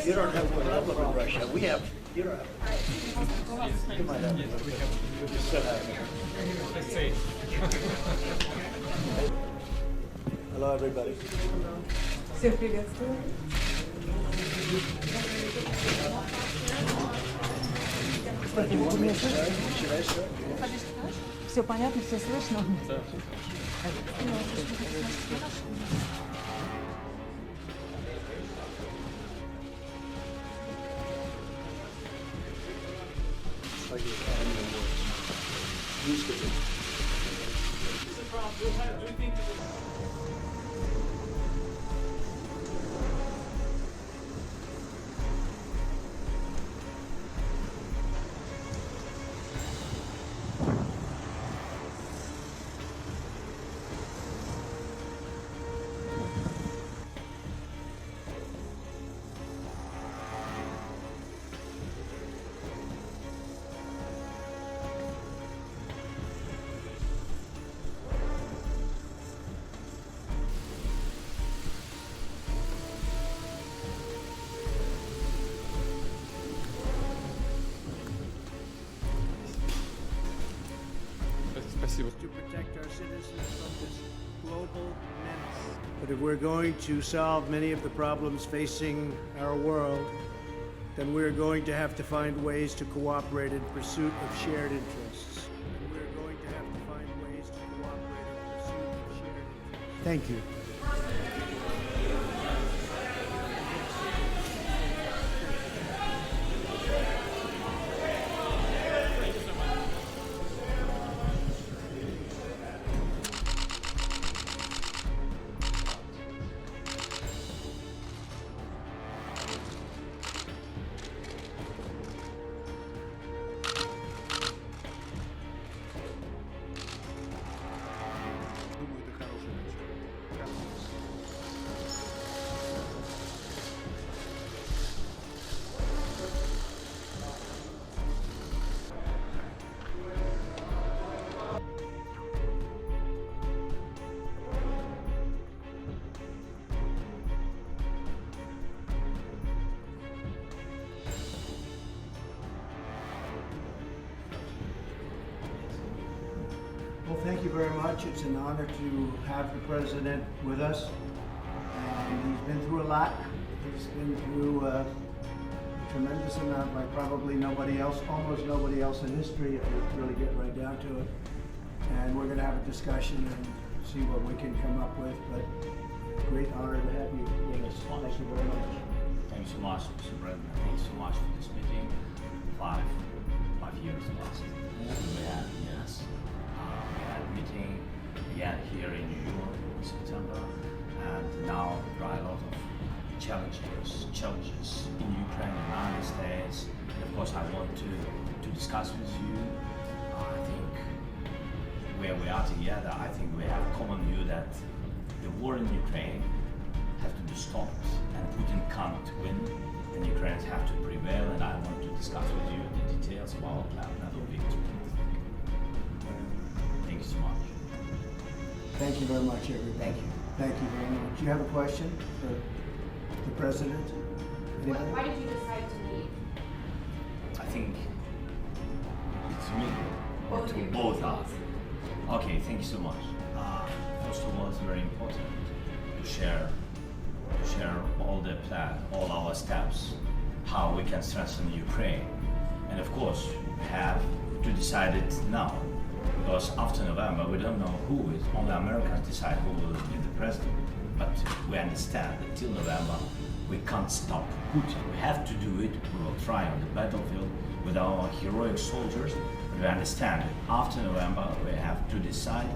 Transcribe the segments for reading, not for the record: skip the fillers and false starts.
You don't have one. I live in Russia. We have. You don't have. You might have. We just sit out here. Let's see. Hello, everybody. Всех приветствую. Все понятно, все слышно? Да. Used to be. Спасибо. To protect our citizens from this global menace. But if we're going to solve many of the problems facing our world, then we're going to have to find ways to cooperate in pursuit of shared interests. And we're going to have to find ways to cooperate in pursuit of shared interests. Thank you. Думаю, это хорошее начало. Well, thank you very much. It's an honor to have the president with us. And he's been through a lot. He's been through a tremendous amount, like probably nobody else, almost nobody else in history, if you really get right down to it. And we're going to have a discussion and see what we can come up with. But great honor to have you with us. Thank you very much. Thank you so much, Mr. President. Thank you so much for this meeting. Five years last. We had, yes. We had a meeting again here in New York in September, and now there are a lot of challenges in Ukraine and the United States. And of course, I want to discuss with you. I think where we are together, I think we have a common view that the war in Ukraine has to be stopped, and Putin can't win, and Ukrainians have to prevail. And I want to discuss with you the details of our plan that will be. Thank you so much. Thank you very much, everybody. Thank you. Thank you very much. Do you have a question for the president? Anybody? Why did you decide to leave? I think it's me or Both to of you. both us. Okay, thank you so much. First of all, it's very important to share all the plan, all our steps, how we can strengthen Ukraine, and of course, we have to decide it now. Because after November, we don't know who is. Only Americans decide who will be the president. But we understand that till November, we can't stop Putin. We have to do it. We will try on the battlefield with our heroic soldiers. But we understand that after November, we have to decide.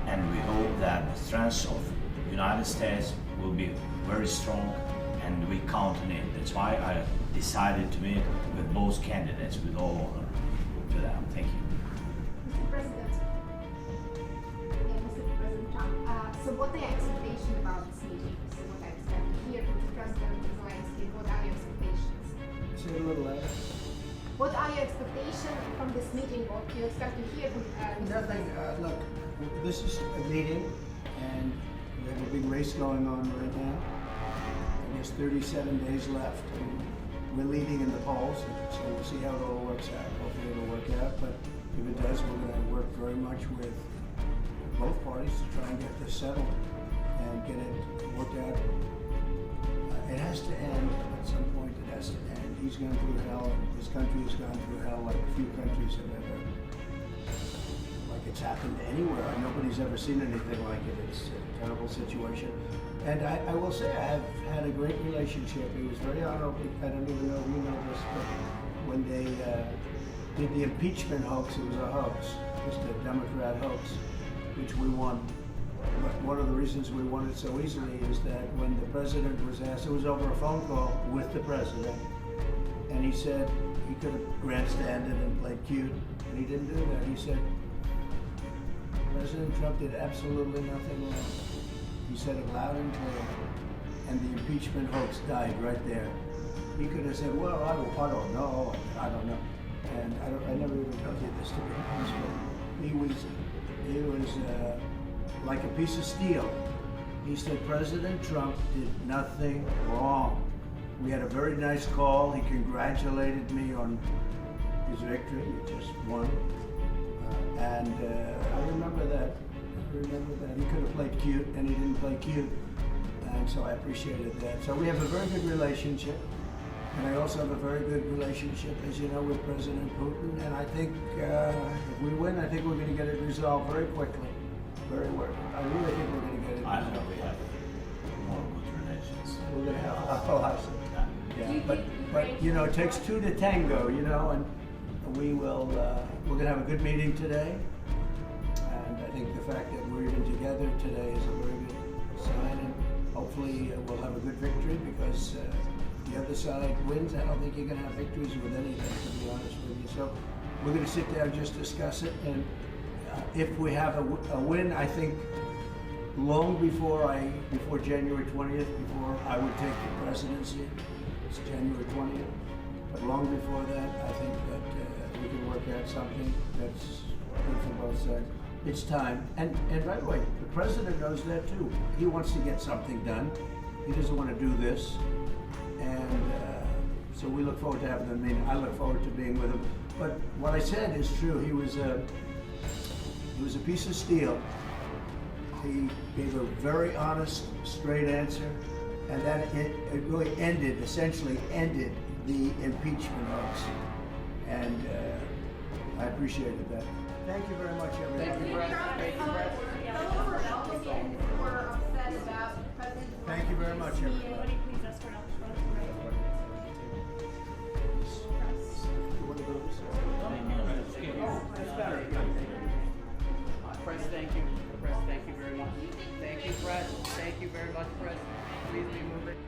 And we hope that the strength of the United States will be very strong, and we count on it. That's why I decided to meet with both candidates with all honor to them. Thank you. Mr. President, Mr. President Trump, so what are your expectations about this meeting? So what I expect to hear from the President Zelensky, what are your expectations? Say it a little louder. What are your expectations from this meeting? What do you expect to hear from Mr. Nothing. President? Look, this is a meeting, and we have a big race going on right now. I guess 37 days left, and we're leading in the polls, so we'll see how it all works out. Hopefully it'll work out, but if it does, we're going to work very much with both parties to try and get this settled and get it worked out. It has to end at some point. It has to end. He's gone through hell. His country has gone through hell like few countries have ever. Like it's happened anywhere. Nobody's ever seen anything like it. It's a terrible situation. And I will say I have had a great relationship. It was very honorable. I don't even know if you know this, but when they did the impeachment hoax, it was a hoax, just a Democrat hoax, which we won. But one of the reasons we won it so easily is that when the president was asked, it was over a phone call with the president, and he said he could have grandstanded and played cute, and he didn't do that. He said, President Trump did absolutely nothing wrong. He said it loud and clear, and the impeachment hoax died right there. He could have said, well, I don't know, and I never even told you this to be honest, but he was like a piece of steel. He said President Trump did nothing wrong. We had a very nice call. He congratulated me on his victory. He just won. And I remember that. He could have played cute, and he didn't play cute. And so I appreciated that. So we have a very good relationship. And I also have a very good relationship, as you know, with President Putin. And I think if we win, I think we're going to get it resolved very quickly. Very well. I really think we're going to get it I resolved. hope we have more good relations. We're going to have I see. Yeah, but you know, it takes two to tango, you know, and we will. We're going to have a good meeting today, and I think the fact that we're even together today is a very good sign, and hopefully we'll have a good victory because the other side wins. I don't think you're going to have victories with anything, to be honest with you. So we're going to sit down, just discuss it, and if we have a win, I think long before January 20th, before I would take the presidency. It's January 20th. But long before that, I think that we can work out something that's good for both sides. It's time. And by the way, the president knows that too. He wants to get something done. He doesn't want to do this. And so we look forward to having the meeting. I look forward to being with him. But what I said is true. He was a piece of steel. He gave a very honest, straight answer, and then it really essentially ended the impeachment hoax. And I appreciated that. Thank you very much, everybody. Thank you, Brett. Thank you, Brett. Fellow Republicans were upset about President Thank you very much, everybody. Please ask for help. You want to go this way? Oh, that's better. Press, thank you. Press, thank you very much. Thank you, Brett. Thank you very much, Press. Please be moving.